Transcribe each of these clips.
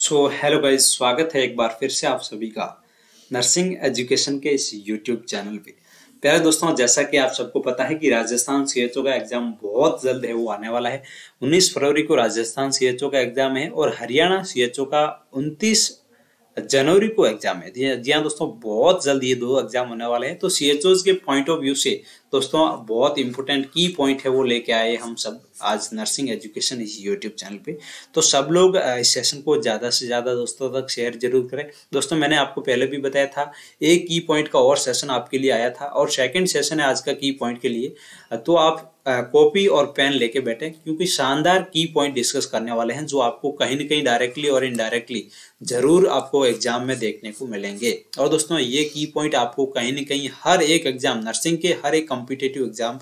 Hello guys, स्वागत है एक बार फिर से आप सभी का नर्सिंग एजुकेशन के इस यूट्यूब चैनल पे। प्यारे दोस्तों, जैसा कि आप सबको पता है कि राजस्थान सीएचओ का एग्जाम बहुत जल्द है, वो आने वाला है। 19 फरवरी को राजस्थान सीएचओ का एग्जाम है और हरियाणा सीएचओ का 29 जनवरी को एग्जाम है। जी हाँ दोस्तों, बहुत जल्द ये दो एग्जाम होने वाले हैं। तो सीएचओज के पॉइंट ऑफ व्यू से दोस्तों बहुत इंपॉर्टेंट की पॉइंट है वो लेके आए हम सब आज नर्सिंग एजुकेशन इस यूट्यूब चैनल पे। तो सब लोग इस सेशन को ज़्यादा से ज़्यादा दोस्तों तक शेयर जरूर करें। दोस्तों मैंने आपको पहले भी बताया था, एक की पॉइंट का और सेशन आपके लिए आया था और सेकंड सेशन है आज का की पॉइंट के लिए। तो आप कॉपी और पेन लेके बैठे, क्योंकि शानदार की पॉइंट डिस्कस करने वाले हैं जो आपको कहीं न कहीं डायरेक्टली और इनडायरेक्टली जरूर आपको एग्जाम में देखने को मिलेंगे। और दोस्तों ये की पॉइंट आपको कहीं न कहीं हर एक एग्जाम, नर्सिंग के हर एक कॉम्पिटिटिव एग्जाम,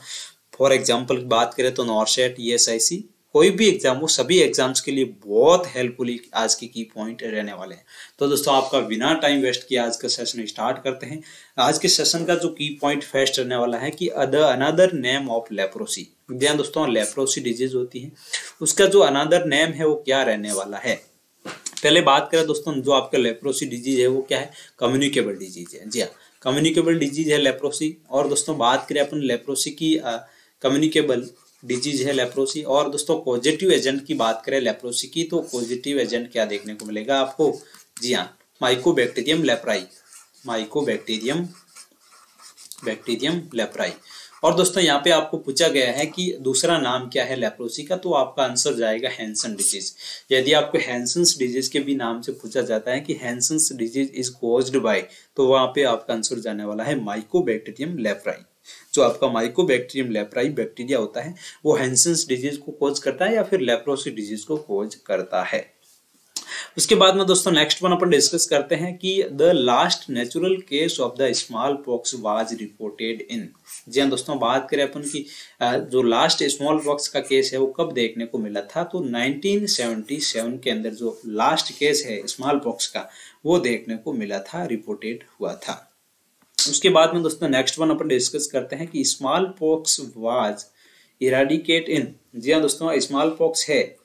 फॉर एग्जाम्पल बात करें तो नॉरसेट, ईएसआईसी, कोई भी एग्जाम हो, सभी एग्जाम्स के लिए बहुत हेल्पफुल आज की पॉइंट रहने वाले हैं। तो दोस्तों आपका बिना टाइम वेस्ट किए आज का सेशन स्टार्ट करते हैं। आज के सेशन का जो की पॉइंट फर्स्ट रहने वाला है कि अनदर नेम ऑफ लेप्रोसी। ध्यान दोस्तों, लेप्रोसी डिजीज होती है, उसका जो अनदर नेम है वो क्या रहने वाला है। पहले बात करें दोस्तों, जो आपका लेप्रोसी डिजीज है वो क्या है, कम्युनिकेबल डिजीज है। जी हाँ, कम्युनिकेबल डिजीज है लेप्रोसी। और दोस्तों बात करें अपन लेप्रोसी की, कम्युनिकेबल डिजीज है लेप्रोसी। और दोस्तों पॉजिटिव एजेंट की बात करें लेप्रोसी की, तो पॉजिटिव एजेंट क्या देखने को मिलेगा आपको, जी हाँ, माइकोबैक्टीरियम लेप्राई, माइकोबैक्टीरियम लेप्राई। और दोस्तों यहाँ पे आपको पूछा गया है कि दूसरा नाम क्या है लेप्रोसी का, तो आपका आंसर जाएगा हैंसन डिजीज। यदि आपको हैंसन्स डिजीज के भी नाम से पूछा जाता है कि Hansen's disease is caused bye, तो वहां पे आपका आंसर जाने वाला है माइकोबैक्टीरियम लेप्राई। जो आपका माइकोबैक्टीरियम लेप्राई बैक्टीरिया होता है वो हैंसन्स डिजीज को कॉज करता है या फिर लेप्रोसी डिजीज को कॉज करता है। उसके बाद में दोस्तों नेक्स्ट वन अपन डिस्कस करते हैं कि the last natural case of the smallpox was reported in. जी हाँ दोस्तों, बात करें अपन की जो लास्ट स्मॉल पॉक्स का केस है वो कब देखने को मिला था, तो 1977 के अंदर जो लास्ट केस है स्मॉल पॉक्स का वो देखने को मिला था, रिपोर्टेड हुआ था। उसके बाद में दोस्तों नेक्स्ट वन अपन डिस्कस करते हैं कि स्मॉल पॉक्स वाज इराडिकेट इन। जी हाँ दोस्तों, स्मॉल पॉक्स है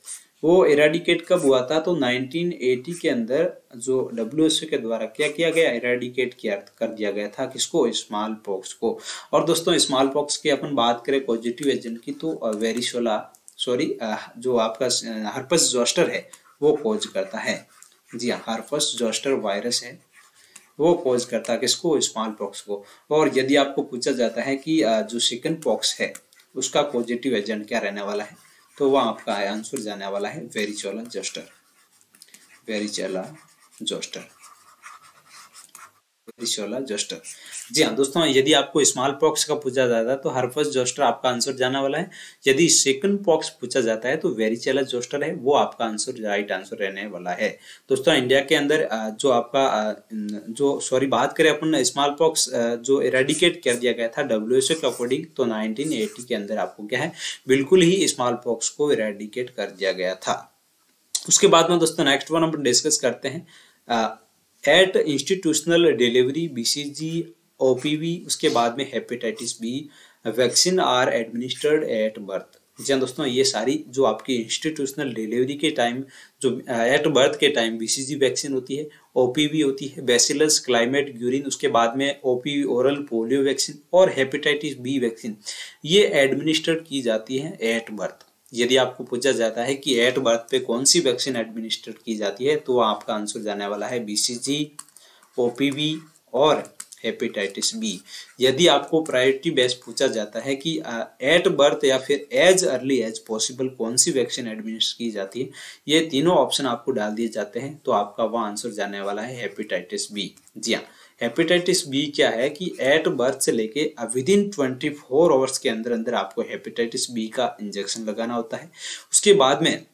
वो इराडिकेट कब हुआ था, तो 1980 के अंदर जो WHO के द्वारा क्या किया गया, इराडिकेट किया कर दिया गया था, किसको, स्मॉल पॉक्स को। और दोस्तों स्मॉल पॉक्स की अपन बात करें पॉजिटिव एजेंट की, तो वेरिशोला जो आपका हर्पस जोस्टर है वो कॉज करता है। जी हाँ, हर्पस जोस्टर वायरस है वो कॉज करता है किसको, स्मॉल पॉक्स को। और यदि आपको पूछा जाता है कि जो चिकन पॉक्स है उसका पॉजिटिव एजेंट क्या रहने वाला है, तो वह आपका आंसर जाने वाला है वेरिचोला जोस्टर, वेरिचोला जोस्टर, वेरिचोला जोस्टर। जी हाँ दोस्तों, यदि आपको स्मॉल पॉक्स का पूछा जाता है तो हर्पस जोस्टर आपका आंसर जाने वाला है। यदि सेकंड पॉक्स पूछा जाता है तो वेरिचेला जोस्टर है वो आपका आंसर, राइट आंसर रहने वाला है। दोस्तों इंडिया के अंदर जो आपका बात करें अपन स्मॉल पॉक्स जो इरेडिकेट कर दिया गया था WHO के अकॉर्डिंग, तो 1980 के अंदर आपको क्या है, बिल्कुल ही स्मॉल पॉक्स को इरेडिकेट कर दिया गया था। उसके बाद में दोस्तों नेक्स्ट वन अपन डिस्कस करते हैं at institutional delivery BCG OPV। उसके बाद में hepatitis B vaccine are administered at birth. जी दोस्तों, ये सारी जो आपकी इंस्टीट्यूशनल डिलीवरी के टाइम, जो एट बर्थ के टाइम BCG वैक्सीन होती है, OPV होती है बैसिलस क्लाइमेट ग्यूरिन, उसके बाद में OPV ओरल पोलियो वैक्सीन और हेपेटाइटिस B वैक्सीन, ये एडमिनिस्टर्ड की जाती है एट बर्थ। यदि आपको पूछा जाता है कि एट बर्थ पे कौन सी वैक्सीन एडमिनिस्ट्रेट की जाती है, तो आपका आंसर जाने वाला है BCG, OPV और हेपेटाइटिस B। यदि आपको प्रायोरिटी बेस पूछा जाता है कि एट बर्थ या फिर एज अर्ली एज पॉसिबल कौन सी वैक्सीन एडमिनिस्टर की जाती है, ये तीनों ऑप्शन आपको डाल दिए जाते हैं, तो आपका वह आंसर जाने वाला है हेपेटाइटिस B। जी हाँ, हेपेटाइटिस B क्या है कि एट बर्थ से लेके विदिन 24 आवर्स के अंदर अंदर आपको हेपेटाइटिस B का इंजेक्शन लगाना होता है। उसके बाद में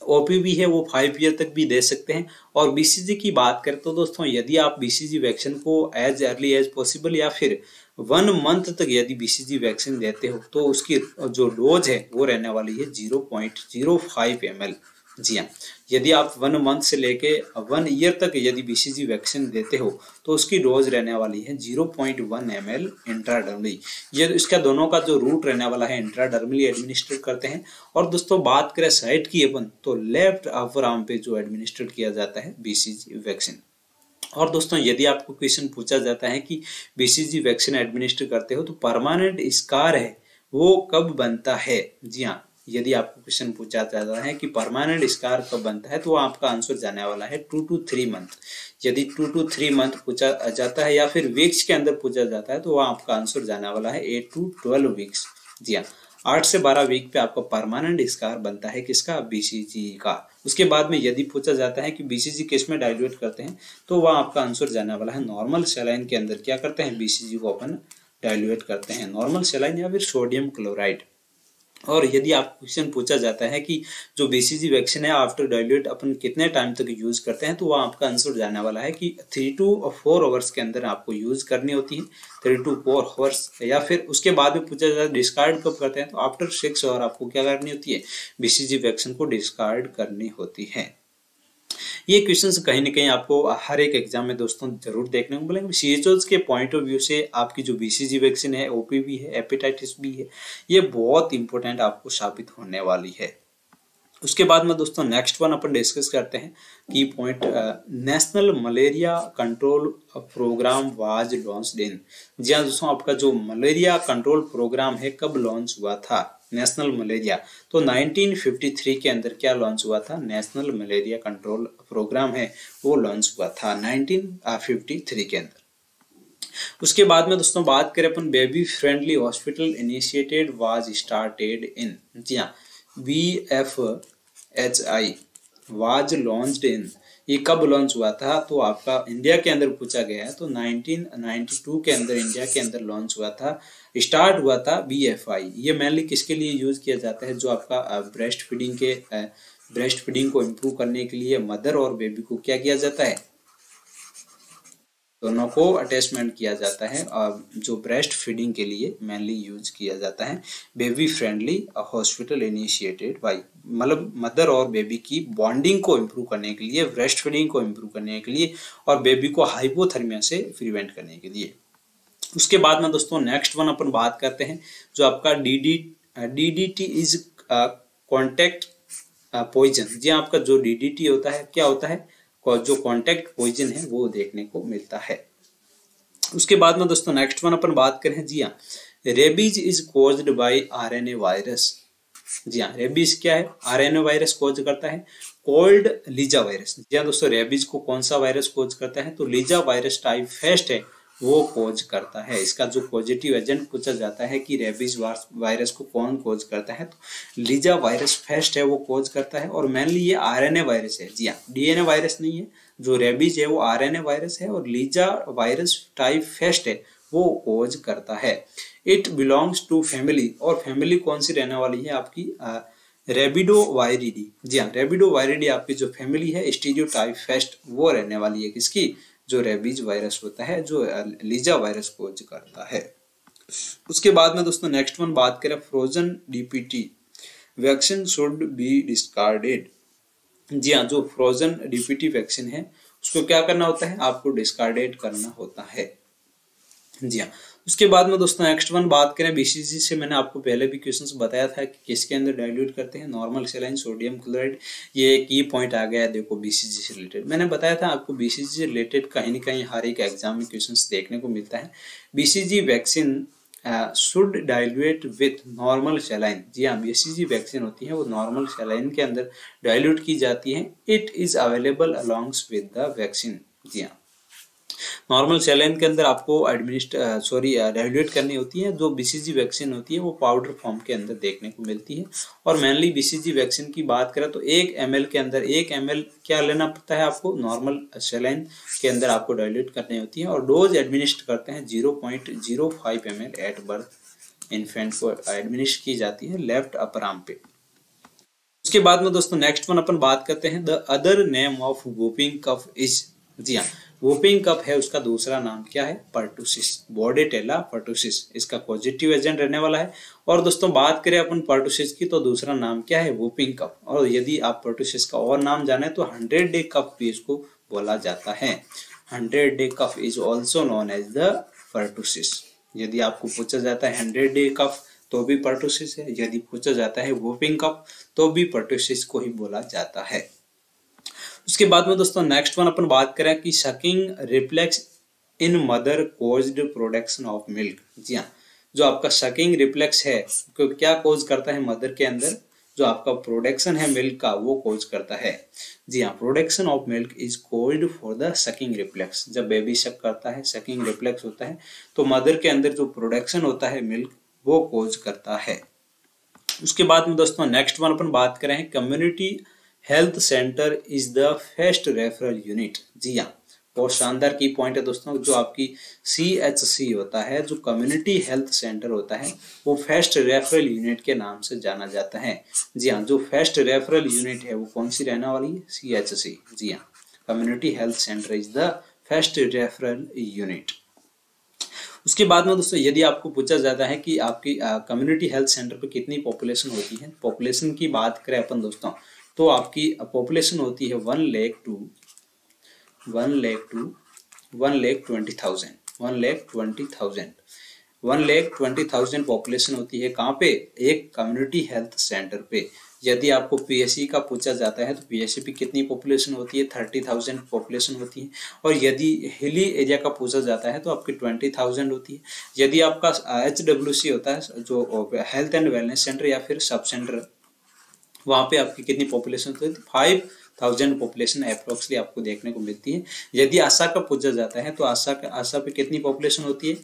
OPV है वो 5 ईयर तक भी दे सकते हैं। और BCG की बात करें तो दोस्तों, यदि आप BCG वैक्सीन को एज अर्ली एज पॉसिबल या फिर 1 मंथ तक यदि BCG वैक्सीन देते हो, तो उसकी जो डोज है वो रहने वाली है 0.05 ml। जी हाँ, यदि आप 1 मंथ से लेके 1 ईयर तक यदि बीसीजी वैक्सीन देते हो तो उसकी डोज रहने वाली है 0.1 ml इंट्राडर्मली। ये इसका दोनों का जो रूट रहने वाला है इंट्राडर्मली एडमिनिस्ट्रेट करते हैं। और दोस्तों बात करें साइट की अपन तो लेफ्ट अपर आर्म पे जो एडमिनिस्ट्रेट किया जाता है बीसीजी वैक्सीन। और दोस्तों यदि आपको क्वेश्चन पूछा जाता है कि बीसीजी वैक्सीन एडमिनिस्टर करते हो तो परमानेंट स्कार है वो कब बनता है, जी हाँ, यदि आपको क्वेश्चन पूछा जाता है कि परमानेंट स्कार कब बनता है तो आपका आंसर जाने वाला है 2 to 3 मंथ। यदि 2 to 3 मंथ पूछा जाता है या फिर वीक्स के अंदर पूछा जाता है तो वह आपका आंसर जाने वाला है 8 to 12 वीक्स। जी हाँ, 8 से 12 वीक पे आपका परमानेंट स्कार बनता है किसका, बीसीजी का। उसके बाद में यदि पूछा जाता है कि बीसीजी किस में डाइल्यूट करते हैं तो वह आपका आंसर जाने वाला है नॉर्मल सलाइन के अंदर क्या करते हैं, बीसीजी को अपन डाइल्यूट करते हैं, नॉर्मल सलाइन या फिर सोडियम क्लोराइड। और यदि आपको क्वेश्चन पूछा जाता है कि जो बीसीजी वैक्सीन है आफ्टर डाइल्यूट अपन कितने टाइम तक यूज करते हैं तो वह आपका आंसर जाने वाला है कि 3 to 4 आवर्स के अंदर आपको यूज करनी होती है, 3 to 4 आवर्स। या फिर उसके बाद में पूछा जाता है डिस्कार्ड कब करते हैं तो आफ्टर 6 आवर आपको क्या करनी होती है, बीसीजी वैक्सीन को डिस्कार्ड करनी होती है। ये क्वेश्चंस कहीं ना कहीं आपको हर एक एग्जाम में दोस्तों जरूर देखने को मिलेंगे। सीएचओज के पॉइंट ऑफ व्यू से आपकी जो बीसीजी वैक्सीन है, ओपीवी है, हेपेटाइटिस बी है, ये बहुत इंपॉर्टेंट आपको साबित होने वाली है। उसके बाद में दोस्तों नेक्स्ट वन अपन डिस्कस करते हैं की point, national malaria control programme was launched in. जी हाँ दोस्तों, आपका जो मलेरिया कंट्रोल प्रोग्राम है कब लॉन्च हुआ था, नेशनल मलेरिया, तो 1953 के अंदर क्या लॉन्च हुआ था, नेशनल मलेरिया कंट्रोल प्रोग्राम है वो लॉन्च हुआ था 1953 के अंदर। उसके बाद में दोस्तों बात करें अपन baby friendly hospital initiated was started in. जी हाँ, BFHI वाज लॉन्च्ड इन, ये कब लॉन्च हुआ था तो आपका इंडिया के अंदर पूछा गया है तो 1992 के अंदर इंडिया के अंदर लॉन्च हुआ था, स्टार्ट हुआ था BFI। ये मेनली किसके लिए यूज किया जाता है, जो आपका ब्रेस्ट फीडिंग को इम्प्रूव करने के लिए मदर और बेबी को क्या किया जाता है, दोनों को अटैचमेंट किया जाता है, जो ब्रेस्ट फीडिंग के लिए मेनली यूज किया जाता है। Baby friendly hospital initiated by, मतलब मदर और बेबी की बॉन्डिंग को इम्प्रूव करने के लिए, ब्रेस्ट फीडिंग को इम्प्रूव करने के लिए और बेबी को हाइपोथर्मिया से प्रिवेंट करने के लिए। उसके बाद में दोस्तों नेक्स्ट वन अपन बात करते हैं जो आपका DDT इज कॉन्टैक्ट पॉइजन। जी आपका जो DDT होता है क्या होता है, जो कॉन्टैक्ट पॉइजन है वो देखने को मिलता है। उसके बाद में दोस्तों नेक्स्ट वन अपन बात करें, जी हाँ, rabies is caused by RNA virus. जी हाँ, रेबीज क्या है, RNA वायरस कॉज करता है, कोल्ड लीजा वायरस। जी हाँ दोस्तों, रेबीज को कौन सा वायरस कॉज करता है तो लीजा वायरस टाइप फेस्ट है वो कॉज करता है। इसका जो पॉजिटिव एजेंट पूछा जाता है कि रेबीज वायरस को कौन कॉज करता है तो लीजा वायरस फेस्ट है वो कॉज करता है। और मेनली ये RNA वायरस है, जी हाँ, DNA वायरस नहीं है। जो रेबीज है वो RNA वायरस है और लीजा वायरस टाइप फेस्ट है वो कॉज करता है। इट बिलोंग्स टू फैमिली, और फैमिली कौन सी रहने वाली है आपकी, रेबिडोवायरिडी। जी हाँ, रेबिडोवायरिडी आपकी जो फैमिली है स्टीरियोटाइप फेस्ट वो रहने वाली है किसकी, जो रेबीज वायरस होता है जो लीजा वायरस कोज करता है। उसके बाद में दोस्तों नेक्स्ट वन बात करें, frozen DPT vaccine should be discarded. जी हाँ, जो फ्रोजन DPT वैक्सीन है उसको क्या करना होता है, आपको डिस्कार्डेड करना होता है। जी हाँ, उसके बाद में दोस्तों नेक्स्ट वन बात करें बीसीजी से, मैंने आपको पहले भी क्वेश्चंस बताया था कि किसके अंदर डाइल्यूट करते हैं, नॉर्मल सलाइन, सोडियम क्लोराइड। ये की पॉइंट आ गया है देखो बीसीजी से रिलेटेड। मैंने बताया था आपको बीसीजी से रिलेटेड कहीं ना कहीं हर एक एग्जाम में क्वेश्चंस देखने को मिलता है। BCG vaccine should dilute with normal saline. जी हाँ, बीसीजी वैक्सीन होती है वो नॉर्मल सलाइन के अंदर डाइल्यूट की जाती है। It is available alongs with the vaccine. जी हाँ, नॉर्मल सैलाइन के अंदर आपको डाइल्यूट करनी होती है। जो बीसीजी वैक्सीन होती है वो पाउडर फॉर्म के अंदर देखने को मिलती है। और मेनली बीसीजी वैक्सीन की बात करें तो 1 ml के अंदर 1 ml क्या लेना पड़ता है आपको, नॉर्मल सैलाइन के अंदर आपको डाइल्यूट करनी होती है। और डोज एडमिनिस्टर करते हैं 0.05 ml एट बर्थ इन्फेंट को एडमिनिस्टर की जाती है लेफ्ट अपर आर्म पे। उसके बाद में दोस्तों नेक्स्ट वन अपन बात करते हैं, the other name of whooping cough is. जी हाँ, वूपिंग कफ है उसका दूसरा नाम क्या है? पर्टुसिस, बॉर्डेटेला पर्टुसिस इसका पॉजिटिव एजेंट रहने वाला है। और दोस्तों बात करें अपन पर्टुसिस की तो दूसरा नाम क्या है? Whooping cough. और यदि आप पर्टुसिस का और नाम जाने तो 100-डे कफ भी इसको बोला जाता है। 100-डे cough is also known as the pertussis. यदि आपको पूछा जाता है 100-डे कफ तो भी पर्टुसिस है, यदि पूछा जाता है वूपिंग कफ तो भी पर्टुसिस को ही बोला जाता है। उसके बाद में दोस्तों नेक्स्ट वन अपन बात करें कि sucking reflex in mother caused production of milk. जी हाँ, जो आपका सकिंग रिफ्लेक्स है क्या कोज करता है मदर के अंदर? जो आपका प्रोडक्शन है मिल्क का वो कोज करता है। जी हाँ, production of milk is caused for the sucking reflex. जब बेबी सक करता है, सकिंग रिफ्लेक्स होता है, तो मदर के अंदर जो प्रोडक्शन होता है मिल्क वो कोज करता है। उसके बाद में दोस्तों नेक्स्ट वन अपन बात करें community health centre is the first referral unit. जी हाँ, बहुत शानदार की पॉइंट है दोस्तों। जो आपकी CHC होता है, जो कम्युनिटी हेल्थ सेंटर होता है, वो फर्स्ट रेफरल यूनिट के नाम से जाना जाता है। जी हाँ, जो फर्स्ट रेफरल यूनिट है वो कौन सी रहने वाली है? CHC। जी हाँ, community health centre is the first referral unit. उसके बाद में दोस्तों यदि आपको पूछा जाता है कि आपकी कम्युनिटी हेल्थ सेंटर पे कितनी पॉपुलेशन होती है, पॉपुलेशन की बात करें अपन दोस्तों तो आपकी पॉपुलेशन होती है 1,20,000 पॉपुलेशन होती है। कहाँ पे? एक कम्युनिटी हेल्थ सेंटर पे। यदि आपको PSC का पूछा जाता है तो PSC पे कितनी पॉपुलेशन होती है? 30,000 पॉपुलेशन होती है। और यदि हिली एरिया का पूछा जाता है तो आपकी 20,000 होती है। यदि आपका HWC होता है जो हेल्थ एंड वेलनेस सेंटर या फिर सब सेंटर, वहाँ पे आपकी कितनी पॉपुलेशन होती है? 5,000 पॉपुलेशन अप्रोक्सली आपको देखने को मिलती है। यदि आशा का पूछा जाता है तो आशा पे कितनी पॉपुलेशन होती है?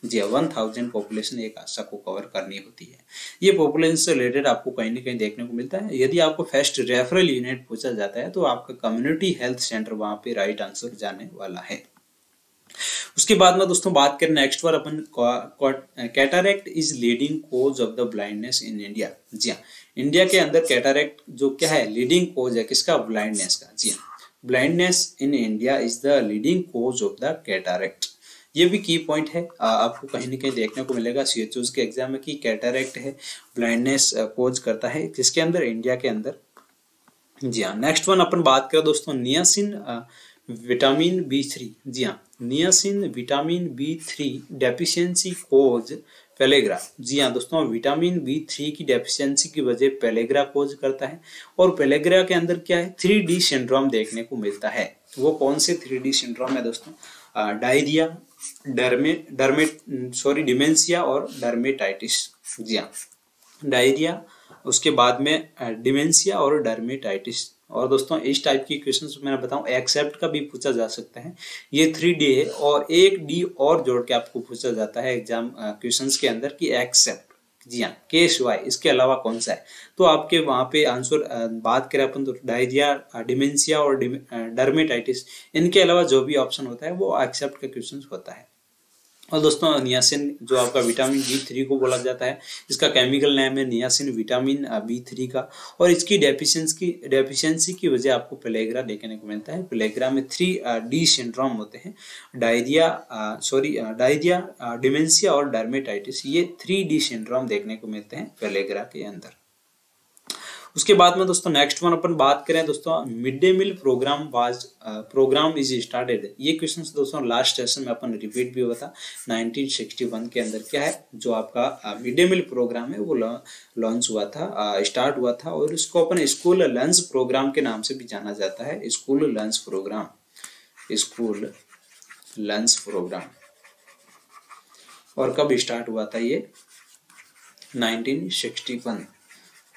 जी 1,000 पॉपुलेशन एक आशा को कवर करनी होती है। ये पॉपुलेशन से रिलेटेड आपको कहीं ना कहीं देखने को मिलता है। यदि आपको फर्स्ट रेफरल यूनिट पूछा जाता है तो आपका कम्युनिटी हेल्थ सेंटर वहाँ पे राइट आंसर जाने वाला है। उसके बाद में दोस्तों बात करें नेक्स्ट बार अपन cataract is leading cause of the blindness in India. जी हाँ, इंडिया के अंदर कैटरैक्ट जो क्या है? लीडिंग कोज है किसका? ब्लाइंडनेस का। जी हाँ, blindness in India is the leading cause of the cataract. ये भी की पॉइंट है, आपको कहीं ना कहीं देखने को मिलेगा CHOs के एग्जाम में कि कैटरैक्ट है ब्लाइंडनेस कोज करता है किसके अंदर? इंडिया के अंदर। जी हाँ, नेक्स्ट वन अपन बात करें दोस्तों नियासिन विटामिन B3। जी हाँ, नियासिन विटामिन B3 डेफिशिएंसी कोज पेलेग्रा। जी हाँ दोस्तों, विटामिन B3 की डेफिशिएंसी की वजह पेलेग्रा कोज करता है। और पेलेग्रा के अंदर क्या है? 3D सिंड्रोम देखने को मिलता है। वो कौन से 3D सिंड्रोम है दोस्तों? डायरिया, डिमेंशिया और डर्मेटाइटिस। जी हाँ, डायरिया, उसके बाद में डिमेंशिया और डर्मेटाइटिस। और दोस्तों इस टाइप की क्वेश्चंस मैं बताऊं एक्सेप्ट का भी पूछा जा सकता है। ये 3D है और एक D और जोड़ के आपको पूछा जाता है एग्जाम क्वेश्चंस के अंदर कि एक्सेप्ट। जी हाँ, के सिवाय इसके अलावा कौन सा है? तो आपके वहां पे आंसर बात करें अपन तो डायरिया, डिमेंशिया और डर्मेटाइटिस, इनके अलावा जो भी ऑप्शन होता है वो एक्सेप्ट का क्वेश्चन होता है। और दोस्तों नियासिन जो आपका विटामिन B3 को बोला जाता है, इसका केमिकल नेम है नियासिन विटामिन B3 का। और इसकी डेफिशिएंसी की वजह आपको पेलेग्रा देखने को मिलता है। पेलेग्रा में 3D सिंड्रोम होते हैं, डायरिया, डिमेंशिया और डर्मेटाइटिस। ये 3D सिंड्रोम देखने को मिलते हैं पेलेग्रा के अंदर। उसके बाद में दोस्तों नेक्स्ट वन अपन बात करें दोस्तों mid day meal program is started. ये क्वेश्चन दोस्तों लास्ट सेशन में अपन रिपीट भी हुआ था 1961 के अंदर। क्या है? जो आपका मिड डे मील प्रोग्राम है वो लॉन्च हुआ था, स्टार्ट हुआ था। और इसको अपन स्कूल लंच प्रोग्राम के नाम से भी जाना जाता है। School lunch program. और कब स्टार्ट हुआ था ये? 1961।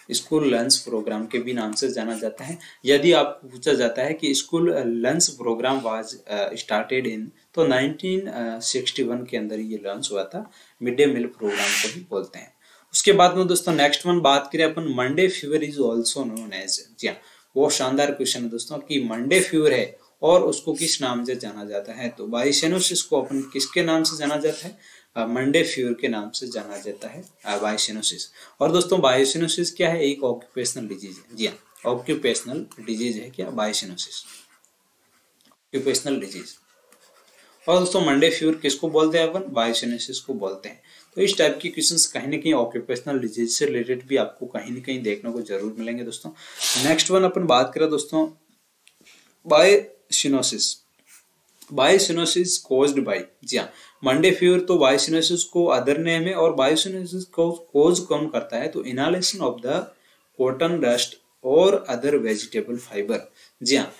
स्कूल लंच प्रोग्राम के भी नाम से जाना जाता है। यदि आपको पूछा जाता है कि school lunch program was started in, तो 1961 के अंदर ये लॉन्च हुआ था। मिड डे मील प्रोग्राम को भी बोलते हैं। उसके बाद में दोस्तों नेक्स्ट वन बात करें अपन Monday fever is also known as. जी हाँ, बहुत शानदार क्वेश्चन है दोस्तों कि मंडे फीवर है और उसको किस नाम से जाना जाता है? तो बाइसेनोसिस को अपन किसके नाम से जाना जाता है? मंडे फीवर के नाम से जाना जाता है, बाइसेनोसिस। और दोस्तों बाइसेनोसिस क्या है? एक ऑक्यूपेशनल डिजीज है। जी हाँ, ऑक्यूपेशनल डिजीज है क्या? बाइसेनोसिस। Occupational disease. और दोस्तों मंडे फीवर किसको बोलते हैं अपन? बायोसिनोसिस को बोलते हैं। तो इस टाइप की क्वेश्चंस कहीं ना कहीं ऑक्यूपेशनल डिजीज से रिलेटेड भी आपको कहीं ना कहीं देखने को जरूर मिलेंगे दोस्तों। नेक्स्ट वन अपन बात करें दोस्तों बायोसिनोसिस। बायोसिनोसिस कॉज्ड बाय, जी हाँ, मंडे फीवर तो बायोसिनोसिस को अदर नेम है। और बायोसिनोसिस को कॉज कौन करता है? तो इनहालेशन ऑफ द कॉटन डस्ट और अदर वेजिटेबल फाइबर। जी हाँ,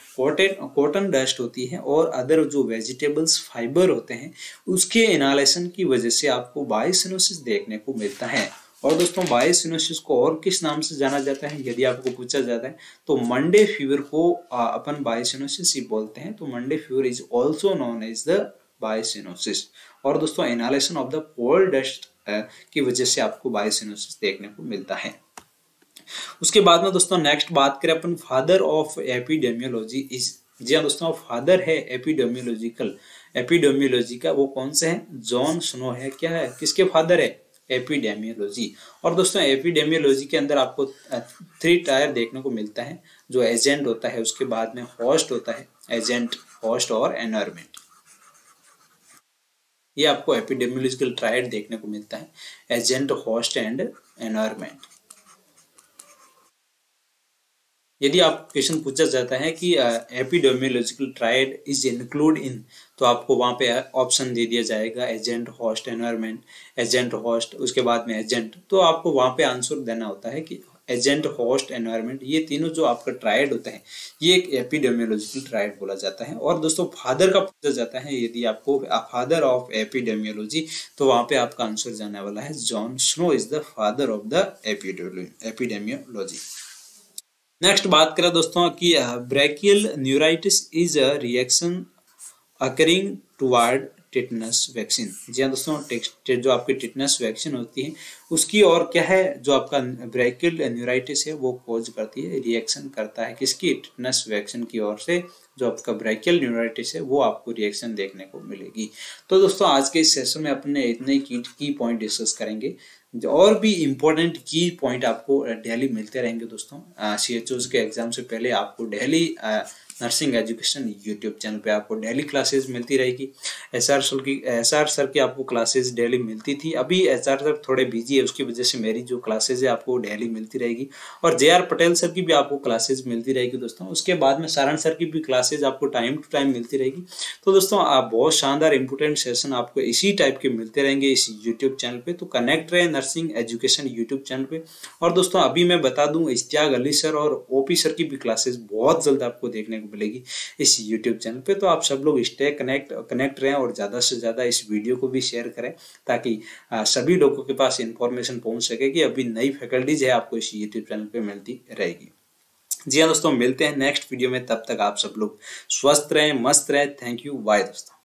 कॉटन डस्ट होती है और अदर जो वेजिटेबल्स फाइबर होते हैं उसके इनहालेशन की वजह से आपको बायोसिनोसिस देखने को मिलता है। और दोस्तों बायोसिनोसिस को और किस नाम से जाना जाता है यदि आपको पूछा जाता है तो मंडे फीवर को अपन बायोसिनोसिस ही बोलते हैं। तो Monday fever is also known as the byssinosis. और दोस्तों inhalation of the cold dust की वजह से आपको बायोसिनोसिस देखने को मिलता है। उसके बाद में दोस्तों नेक्स्ट बात करें अपन फादर ऑफ एपिडेमियोलॉजी इज, जी हाँ दोस्तों, फादर है एपिडेमियोलॉजी का वो कौन सा है? जॉन स्नो है। क्या है? किसके फादर है? एपिडेमियोलॉजी। और दोस्तों एपिडेमियोलॉजी के अंदर आपको 3 टायर देखने को मिलता है, जो एजेंट होता है, उसके बाद में होस्ट होता है, एजेंट, होस्ट और एनवायरमेंट। ये आपको एपिडेमियोलॉजिकल ट्रायड देखने को मिलता है, एजेंट, होस्ट एंड एनवायरमेंट। यदि आप क्वेश्चन पूछा जाता है कि epidemiological triad is include in, तो आपको वहां पे ऑप्शन दे दिया जाएगा agent, host, environment, agent, host, उसके बाद में एजेंट। तो आपको वहां पे आंसर देना होता है कि एजेंट, होस्ट, एनवायरमेंट, ये तीनों जो आपका ट्रायड होता है ये एक एपिडेमियोलॉजिकल ट्रायड बोला जाता है। और दोस्तों फादर का पूछा जाता है यदि आपको फादर ऑफ एपिडेमियोलॉजी, तो वहां पे आपका आंसर जाने वाला है John Snow is the father of the epidemiology. Next बात करें दोस्तों कि brachial neuritis is a reaction occurring toward tetanus vaccine. जी हाँ दोस्तों, जो आपकी टिटनस वैक्सीन होती है उसकी और क्या है, जो आपका ब्रैकियल न्यूराइटिस है वो कॉज करती है, रिएक्शन करता है किसकी? टिटनस वैक्सीन की ओर से जो आपका ब्रैकियल न्यूराइटिस है वो आपको रिएक्शन देखने को मिलेगी। तो दोस्तों आज के इस सेशन में अपने इतने की पॉइंट डिस्कस करेंगे। और भी इम्पोर्टेंट की पॉइंट आपको डेली मिलते रहेंगे दोस्तों। CHOs के एग्जाम से पहले आपको daily nursing education YouTube channel पे आपको डेली क्लासेस मिलती रहेगी। SR सर की आपको क्लासेस डेली मिलती थी। अभी SR सर थोड़े बिजी है, उसकी वजह से मेरी जो क्लासेस है आपको डेली मिलती रहेगी। और JR पटेल सर की भी आपको क्लासेस मिलती रहेगी दोस्तों। उसके बाद में सारण सर की भी क्लासेस आपको टाइम टू टाइम मिलती रहेगी। तो दोस्तों आप बहुत शानदार इंपोर्टेंट सेशन आपको इसी टाइप के मिलते रहेंगे इस यूट्यूब चैनल पे। तो कनेक्ट रहे नर्सिंग एजुकेशन यूट्यूब चैनल पे। और दोस्तों अभी मैं बता दूं इश्तियाक अली सर और OP सर की भी क्लासेस बहुत जल्द आपको देखने को मिलेगी इस यूट्यूब चैनल पे। तो आप सब लोग स्टे कनेक्ट रहें और ज़्यादा से ज़्यादा इस वीडियो को भी शेयर करें ताकि सभी लोगों के पास इंफॉर्मेशन पहुंच सके कि अभी नई फैकल्टीज है आपको इस यूट्यूब चैनल पे मिलती रहेगी। जी हाँ दोस्तों, मिलते हैं नेक्स्ट वीडियो में। तब तक आप सब लोग स्वस्थ रहें, मस्त रहें। थैंक यू, बाय दोस्तों।